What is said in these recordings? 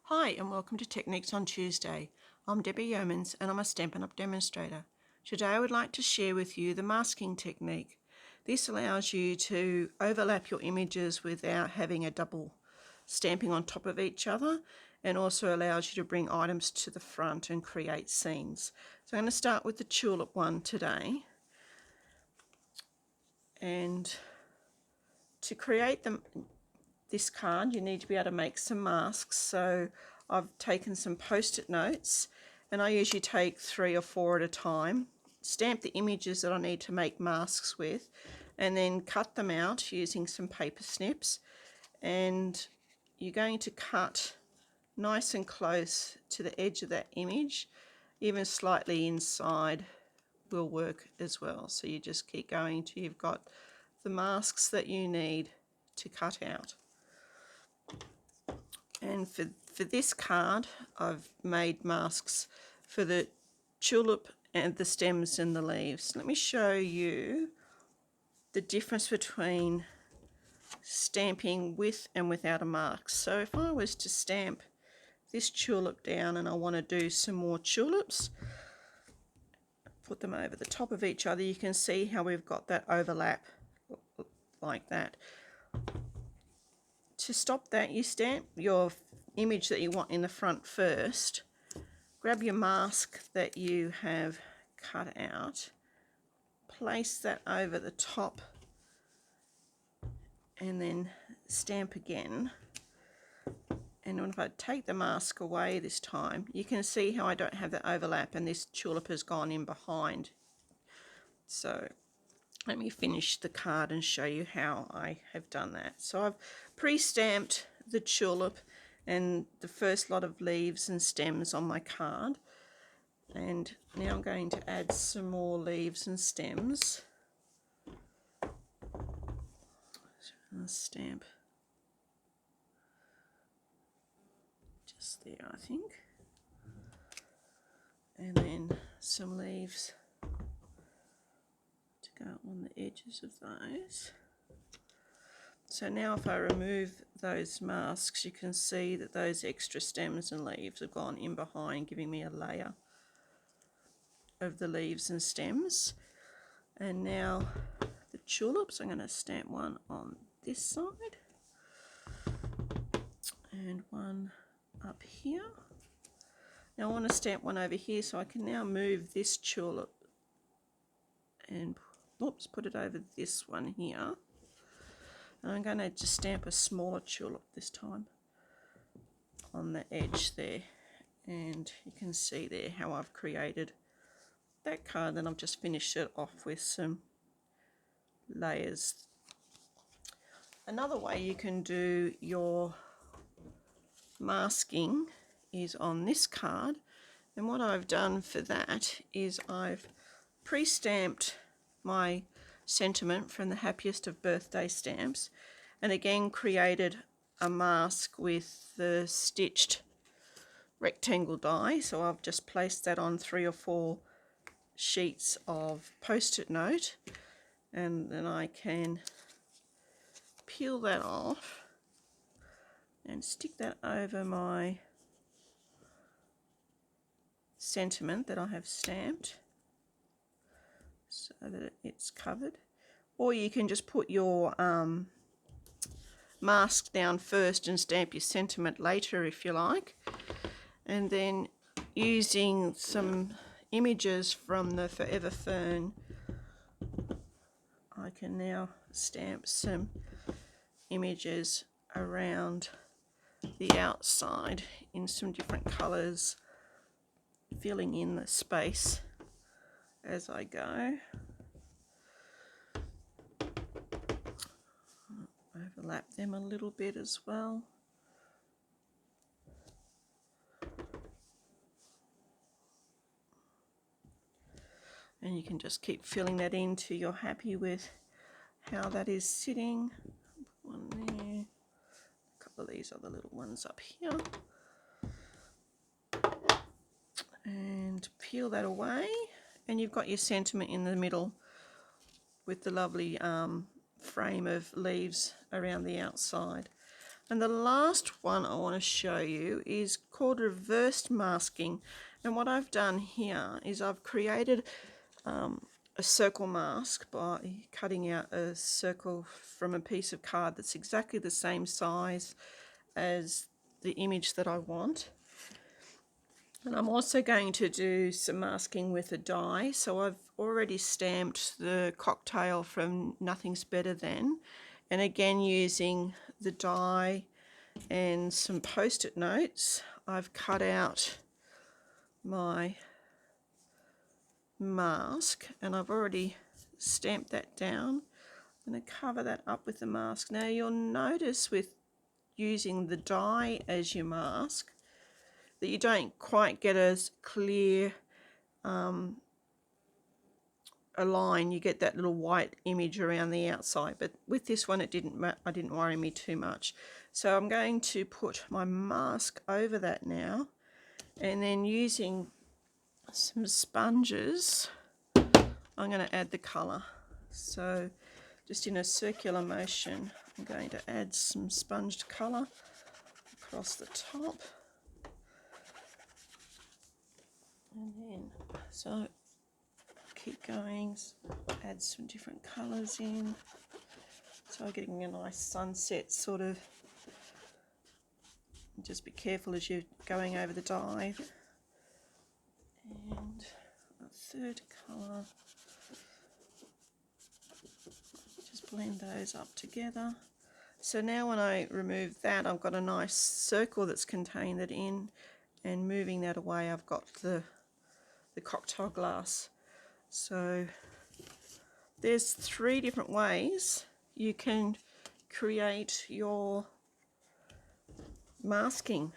Hi and welcome to Techniques on Tuesday. I'm Debbie Yeomans and I'm a Stampin' Up! Demonstrator. Today I would like to share with you the masking technique. This allows you to overlap your images without having a double stamping on top of each other, and also allows you to bring items to the front and create scenes. So I'm going to start with the tulip one today. And to create this card, you need to be able to make some masks. So I've taken some post-it notes, and I usually take 3 or 4 at a time, stamp the images that I need to make masks with, and then cut them out using some paper snips. And you're going to cut nice and close to the edge of that image, even slightly inside will work as well. So you just keep going till you've got the masks that you need to cut out. And for this card, I've made masks for the tulip and the stems and the leaves. Let me show you the difference between stamping with and without a mask. So if I was to stamp this tulip down and I want to do some more tulips, put them over the top of each other, you can see how we've got that overlap like that. To stop that, you stamp your image that you want in the front first, grab your mask that you have cut out, place that over the top, and then stamp again. And if I take the mask away this time, you can see how I don't have that overlap and this tulip has gone in behind. So let me finish the card and show you how I have done that. So I've pre-stamped the tulip and the first lot of leaves and stems on my card, and now I'm going to add some more leaves and stems. I'll stamp just there, I think, and then some leaves to go on the edges of those. So now if I remove those masks, you can see that those extra stems and leaves have gone in behind, giving me a layer of the leaves and stems. And now the tulips, I'm going to stamp one on this side and one up here. Now I want to stamp one over here, so I can now move this tulip and put it over this one here. And I'm going to just stamp a smaller tulip this time on the edge there. And you can see there how I've created that card. Then I've just finished it off with some layers. Another way you can do your masking is on this card. And what I've done for that is I've pre-stamped my sentiment from the Happiest of Birthday stamps, and again created a mask with the stitched rectangle die. So I've just placed that on 3 or 4 sheets of post-it note, and then I can peel that off and stick that over my sentiment that I have stamped so that it's covered. Or you can just put your mask down first and stamp your sentiment later if you like. And then using some images from the Forever Fern, I can now stamp some images around the outside in some different colours, filling in the space as I go. Overlap them a little bit as well. And you can just keep filling that in till you're happy with how that is sitting. One there, a couple of these other little ones up here. And peel that away, and you've got your sentiment in the middle with the lovely frame of leaves around the outside. And the last one I want to show you is called reversed masking. And what I've done here is I've created a circle mask by cutting out a circle from a piece of card that's exactly the same size as the image that I want. And I'm also going to do some masking with a die. So I've already stamped the cocktail from Nothing's Better Than, and again using the die and some post-it notes, I've cut out my mask and I've already stamped that down. I'm going to cover that up with the mask. Now you'll notice with using the die as your mask that you don't quite get as clear a line. You get that little white image around the outside, but with this one it didn't worry me too much. So I'm going to put my mask over that now, and then using some sponges I'm going to add the colour. So just in a circular motion I'm going to add some sponged colour across the top, and then so keep going, add some different colours in, so I'm getting a nice sunset sort of. Just be careful as you're going over the die. And a third colour, just blend those up together. So now when I remove that, I've got a nice circle that's contained it in, and moving that away I've got the cocktail glass. So there's 3 different ways you can create your masking.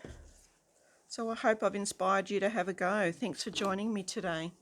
So I hope I've inspired you to have a go. Thanks for joining me today.